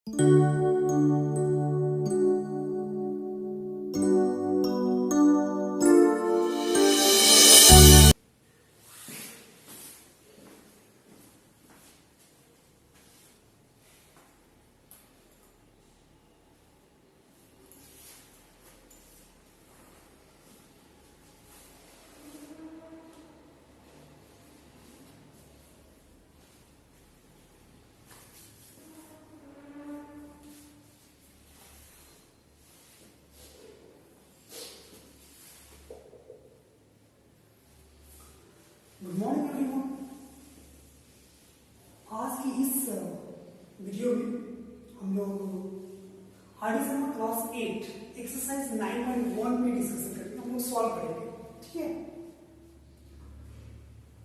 Good morning everyone. आज की इस वीडियो में हम लोग आर्डिसमा क्लास 8 एक्सरसाइज 9.1 में डिस्कशन करेंगे, हम लोग सॉल्व करेंगे। ठीक है,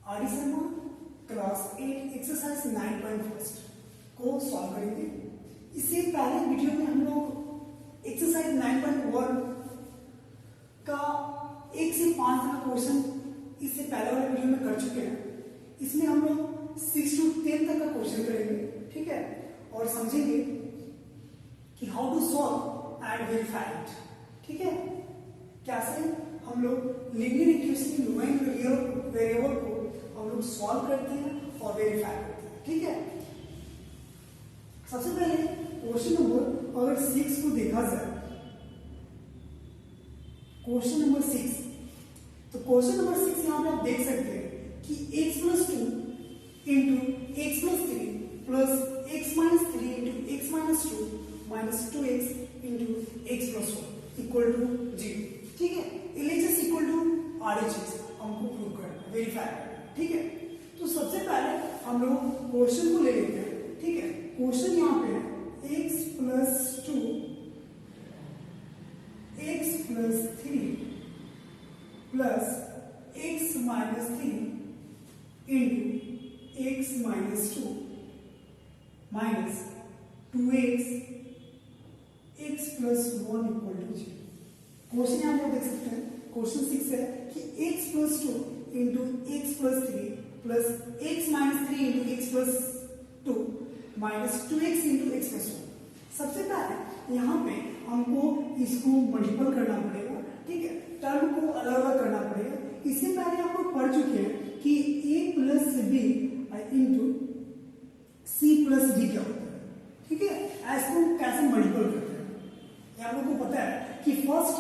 आर्डिसमा क्लास 8 एक्सरसाइज 9.1 को सॉल्व करेंगे। इससे पहले वीडियो में हम लोग एक्सरसाइज 9.1 का 1 से 5 तक क्वेश्चन इससे पहले वाले वीडियो में कर चुके हैं। इसमें हम लोग 6 to 10 तक का क्वेश्चन करेंगे। ठीक है, और समझेंगे कि how to solve and verify it. ठीक है, कैसे हम लोग लीनियर इक्वेशन की नोइंग वेरिएबल को हम लोग सॉल्व करते हैं और वेरीफाई करते हैं। ठीक है, सबसे पहले क्वेश्चन नंबर अगर 6 को देखा जाए, क्वेश्चन नंबर 6, तो क्वेश्चन नंबर 6 यहां पे आप देख सकते हैं कि x + 2 * x + 3 + x - 3 * x - 2 - 2x * x + 1 = 0। ठीक है, LHS = RHS हमको प्रूव करना है, वेरीफाई करना है। ठीक है, तो सबसे पहले हम लोग क्वेश्चन को ले लेते हैं। ठीक है, क्वेश्चन यहां पे है x + 2 x + 3 plus x minus 3 into x minus 2 minus 2x x plus 1 equal to 0। Question यहाँ पर देख सकते हैं, क्वेश्चन 6 है कि x plus 2 into x plus 3 plus x minus 3 into x plus 2 minus 2x into x plus 1। सबसे पहले यहाँ पे हमको इसको मल्टीपल करना पड़ेगा। ठीक है, टर्म को अलग अलग करना पड़ेगा। इससे पहले आप लोग पढ़ चुके हैं कि a + b into c + d क्या होता है। ठीक है, इसको कैसे मल्टीपल करते हैं ये आप लोगों को पता है कि फर्स्ट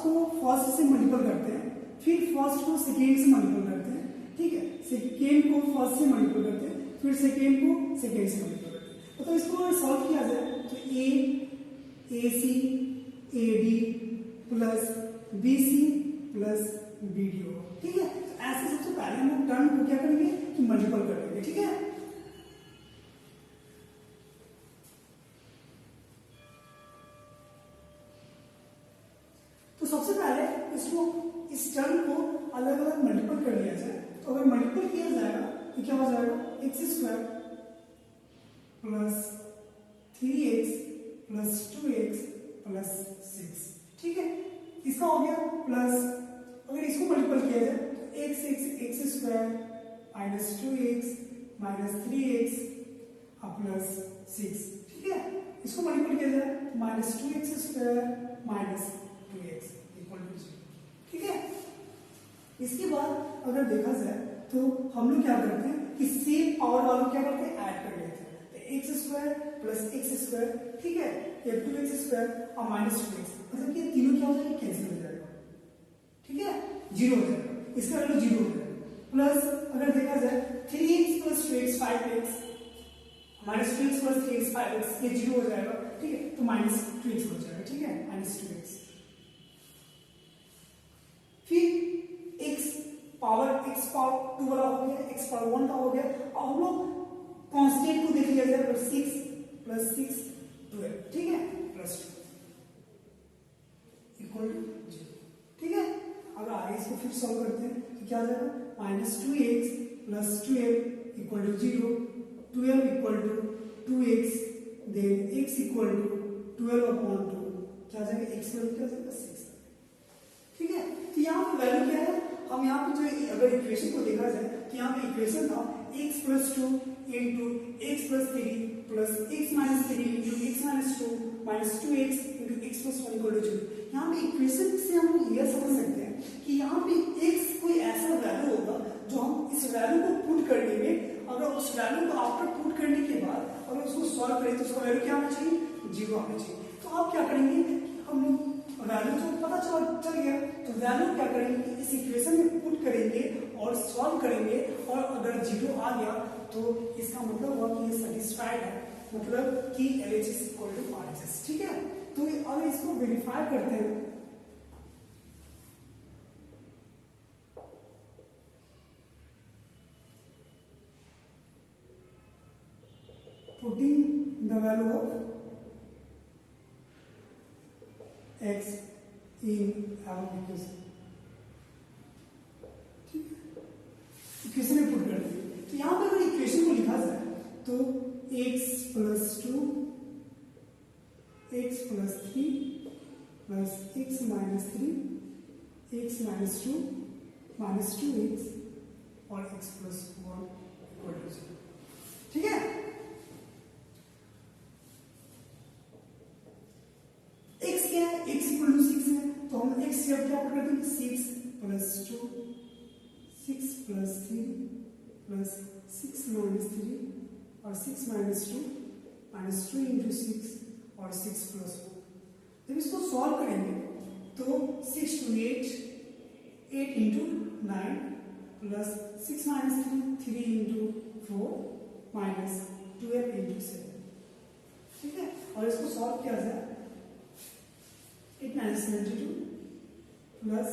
को फर्स्ट से मल्टीपल करते हैं, फिर फर्स्ट को सेकेंड से मल्टीपल करते हैं। ठीक है, सेकेंड को फर्स्ट से मल्टीपल करते हैं, फिर सेकेंड को सेकेंड से मल्टीपल करते हैं। तो इसको अगर सॉल्व किया जाए तो AC AD plus BC plus BD होगा। ठीक है, तो ऐसे सबसे पहले हम लोग टर्म को क्या करेंगे कि मल्टीपल करेंगे। ठीक है, तो सबसे पहले इस टर्म को अलग अलग मल्टीपल कर लिया जाए। तो अगर मल्टीपल किया जाएगा तो क्या हो जाएगा, x² plus 3x plus 2x plus 6। ठीक है, इसका हो गया प्लस, अगर इसको मल्टीपल किया जाए तो x² minus 2x minus 3x plus 6। ठीक है, इसको मल्टीपल किया जाए minus 2x² minus 2x equal to 0। ठीक है, इसके बाद अगर देखा जाए तो हम लोग क्या करते हैं कि सेम पावर वालों क्या करते हैं, ऐड कर लेते हैं। तो x² प्लस x², ठीक है, ये 2x² और माइनस 2x, मतलब कि तीनों क्या हो जाएगा, कैंसिल हो जाएगा। ठीक है, 0 हो जाएगा, इसका वैल्यू 0 हो जाएगा। प्लस अगर देखा जाए 3x plus 2x 5x minus 2x plus 3x 5x, ये 0 हो जाएगा। ठीक है, तो माइनस 2x हो जाएगा। ठीक है, माइनस 2x, फिर x पावर 2 वाला हो गया, x पावर 1 का हो गया। और हम लोग कांस्टेंट को देख लिया जाए, 6 प्लस 6 12। ठीक है, प्लस 2 इक्वल टू 0। ठीक है, अब आगे इसको फिर सॉल्व करते हैं तो क्या आ जाएगा, minus 2x plus 12 equal to 0, 12 equal to 2x, then x equal to 12/2, क्या आ जाएगा, x वैल्यू क्या आ जाएगा, 6। ठीक है, तो यहाँ पे वैल्यू क्या है, हम यहाँ पे जो अगर इक्वेशन को देखा जाए तो यहाँ पे इक्वेशन था x + 2 into x + 3 plus x minus 3 into x minus 2 minus 2x into x plus 1 equal to 0। यहाँ पे इक्वेशन से हम यह समझ सकते हैं कि यहाँ पे x कोई ऐसा वैल्यू होगा जो हम इस वैल्यू को पुट करने में, अगर उस वैल्यू को आफ्टर पुट करने के बाद अगर उसको सॉल्व करें तो उसका वैल्यू क्या आना चाहिए, 0 आना चाहिए। तो आप क्या करेंगे, हम वैल्यू जो पता चल गया तो वैल्यू क्या करेंगे, इस इक्वेशन में पुट करेंगे और सॉल्व करेंगे, और अगर 0 आ गया तो इसका मतलब हुआ कि ये सेटिस्फाइड है, मतलब कि LHS इक्वल टू RHS। ठीक है, तो अब इसको वेरीफाई करते हैं। Putting the value of x in our equation, equation में पुट कर दिए। तो यहाँ पर अगर इक्वेशन को लिखा जाए तो x plus 2 x plus 3 plus x minus 3 x minus 2 minus 2x और x प्लस 1 इक्वल टू 0। ठीक है, x क्या है, x इक्वल टू 6 है, तो हम x अब क्या पुट कर देंगे, 6 प्लस 2 6 प्लस 3 प्लस 6 माइनस 3 और 6 माइनस 2 माइनस 2 इंटू 6 और 6 प्लस 1। जब इसको सॉल्व करेंगे तो 6 two 8 into 9 plus 6 minus 3 into 4 minus 12 into 7। ठीक है, और इसको सॉल्व किया जाए 8 माइनस 72 प्लस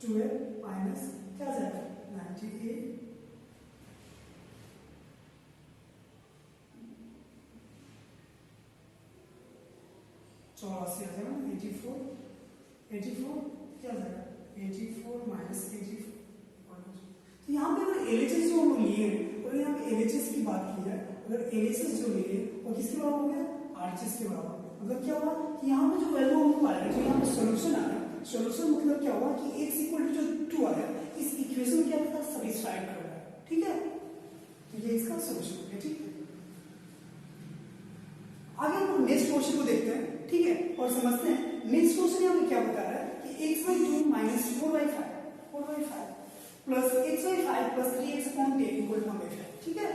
12 माइनस क्या जाएगा 98 84 आ जाएगा 84 क्या जाएगा 84 माइनस 84। तो यहाँ पे अगर LHS जो हम लिए हैं, और यहाँ पे LHS की बात की जाए, अगर LHS जो लिए और किसके बराबर हो गया, RHS के बराबर, मतलब क्या हुआ कि यहाँ पे जो वैल्यू हमको आया, जो यहाँ पे सोल्यूशन आया, सोल्यूशन मतलब क्या हुआ कि x इक्वल टू जो 2 आया, इस इक्वेशन में क्या था, सैटिस्फाइड कर रहा है। ठीक है, तो ये इसका सोल्यूशन है। ठीक है, आगे हम नेक्स्ट क्वेश्चन को देखते हैं। ठीक है, और समझते हैं नेक्स्ट क्वेश्चन यहाँ पे क्या बता रहा है कि x/2 minus 4/5 plus x/5 plus 3x upon 10 equal to 1/5। ठीक है,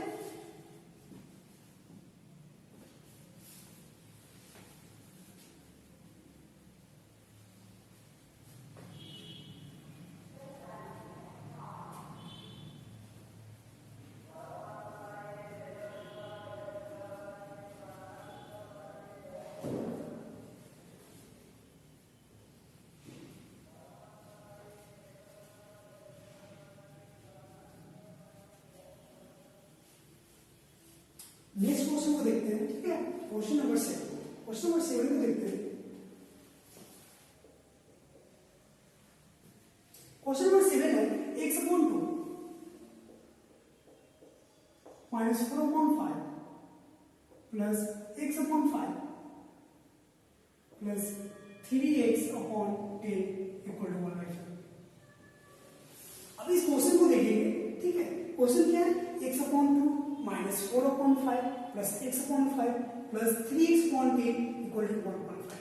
नेक्स्ट क्वेश्चन को देखते हैं। ठीक है, क्वेश्चन नंबर 7 को देखते हैं। क्वेश्चन नंबर 7 है x/2 minus 4/5 plus x/5 plus 3x/10 equal to 1/5। अब इस क्वेश्चन को देखेंगे। ठीक है, क्वेश्चन क्या है, x/2 minus 4/5 plus x/5 plus 3x/10 equal to 1/5।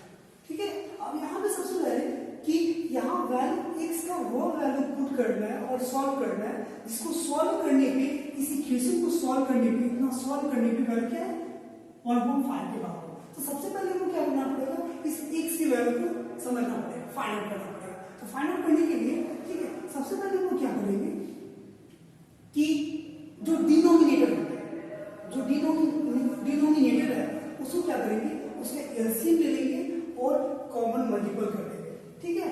ठीक है, अब यहाँ पे सबसे पहले कि यहाँ वैल्यू x का वो वैल्यू पुट करना है और सॉल्व करना है, जिसको सॉल्व करने पे, इस इक्वेशन को सॉल्व करने पे, इतना सॉल्व करने पे वैल्यू क्या है 1/5 के बराबर। तो सबसे पहले हमको क्या करना पड़ेगा, इस x की वैल्यू को समझना पड़ेगा, फाइंड आउट करना पड़ेगा। तो फाइंड आउट करने के लिए ठीक है, सबसे पहले हम क्या करेंगे कि जो डिनोमिनेटर होता है, जो डिनोमिनेटर है उसको क्या करेंगे, उसके एलसीएम ले लेंगे और कॉमन मल्टीपल कर देंगे। ठीक है,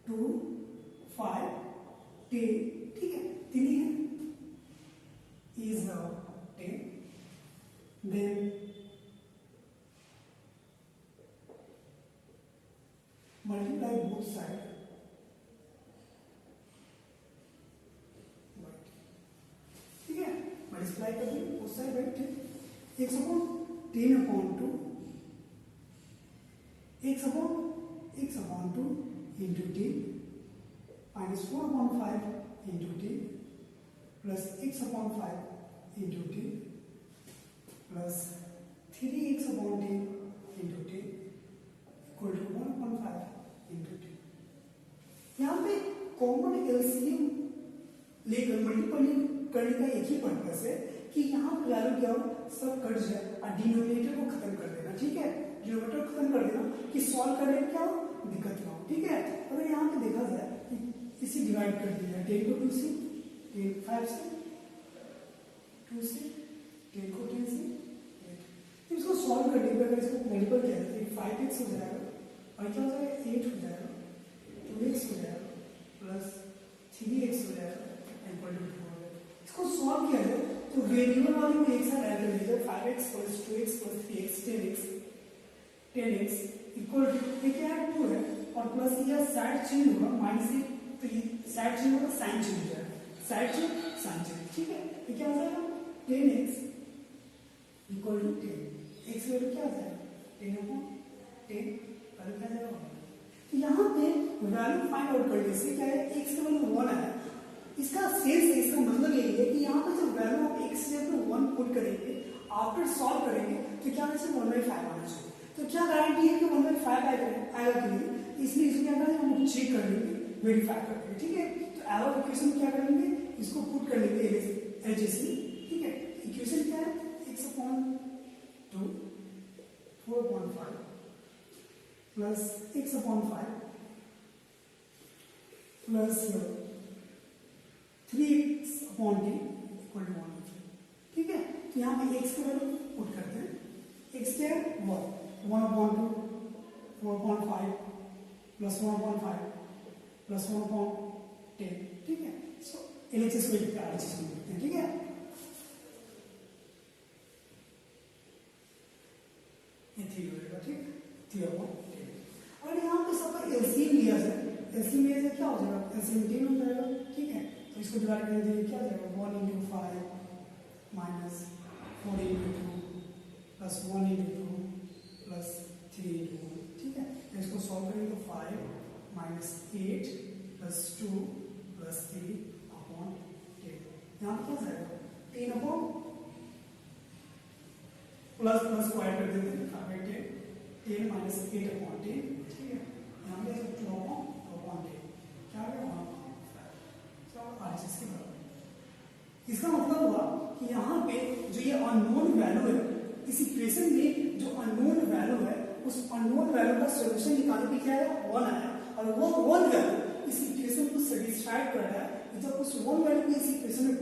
टू 5 10। ठीक है, 3 है is now 10, then multiply both sides। ठीक है, मल्टीप्लाई कर दें both side by 10। x/10/2 x/2 into 10 minus 4/5 into 10 plus x upon 5 into T plus 3x upon T into T equal to 1/5 into T. यहाँ पे common LCM लेकर multiple करने का एक ही पर्पस है कि यहाँ पे वैल्यू क्या हो, सब कट जाए और डिनोमिनेटर को खत्म कर देना। ठीक है, डिनोमिनेटर खत्म कर देना कि सॉल्व करने में क्या हो, दिक्कत ना हो। ठीक है, अगर यहाँ पे देखा जाए कि इसे डिवाइड कर दिया 10 को 2 से, 10 5 से, 2 से, 10 को 10 से, 8। इसको सॉल्व करने पे अगर इसको मल्टीपल किया जाए तो 5x हो जाएगा और क्या हो जाएगा 8 हो जाएगा, 2x हो जाएगा प्लस 3x हो जाएगा इक्वल टू 2 हो जाएगा। इसको सॉल्व किया जाए तो वेरिएबल वाले को एक साथ ऐड कर लीजिए 5x plus 2x plus 3x 10x equal to ये क्या है 2 है और प्लस ये साइड चेंज होगा माइनस से तो ये साइड चेंज होगा साइन चेंज हो जाएगा, साइड चेंज साइन चेंज। ठीक है, ये क्या हो जाएगा 10x equal to 10 x value क्या आ जाएगा 10 अपॉन 10 वैल्यू क्या आ जाएगा। तो यहाँ पे वैल्यू फाइंड आउट करने से क्या है x का वैल्यू 1 आया। इसका सेंस इसका मतलब यही है कि यहाँ पर जब वैल्यू आप x से 1 पुट करेंगे आफ्टर सॉल्व करेंगे तो क्या आना चाहिए 1/5 आना चाहिए। तो क्या गारंटी है कि 1/5 आएगा कि नहीं, इसलिए इसको क्या करेंगे हम चेक कर लेंगे, वेरीफाई कर लेंगे। ठीक है, तो एरर इक्वेशन क्या करेंगे, इसको पुट कर लेंगे एज इज। ठीक है, इक्वेशन क्या है x upon 2 4/5 plus x upon 5 plus 3x upon T equal to 1। ठीक है, तो यहाँ पे x का वैल्यू पुट करते हैं, x क्या है 1/2 4/5 प्लस 1/5 प्लस 1/10। ठीक है, सो एलएचएस को लिखते हैं, आरएचएस को लिखते हैं। ठीक है, ये 3 हो जाएगा। ठीक, 3/10। और यहाँ पे सबका एलसीएम लिया जाए, एलसीएम लिया जाए क्या हो जाएगा एलसीएम 10 हो जाएगा। ठीक है, तो इसको डिवाइड करने देंगे क्या आ जाएगा 1 into 5 minus 4 into 2 plus 1 into 2 plus 3 into 1। ठीक है, तो इसको सॉल्व करेंगे तो 5 माइनस 8 प्लस 2 प्लस 3 अपॉन 10। यहाँ पर क्या जाएगा 10 अपॉन प्लस प्लस स्क्वायर कर देते हैं 10 माइनस 8 अपॉन 10। ठीक है, यहाँ पे 2 अपॉन 10 क्या आ गया 1 आरएचएस के बराबर। इसका मतलब हुआ कि यहाँ पे जो ये अननोन वैल्यू है इस इक्वेशन में जो अननोन वैल्यू है उस अननोन वैल्यू का सॉल्यूशन निकालने पे क्या है 1 आया और वो 1 वैल्यू इस इक्वेशन को सेटिस्फाई कर रहा है। जब उस 1 वैल्यू को इस इक्वेशन में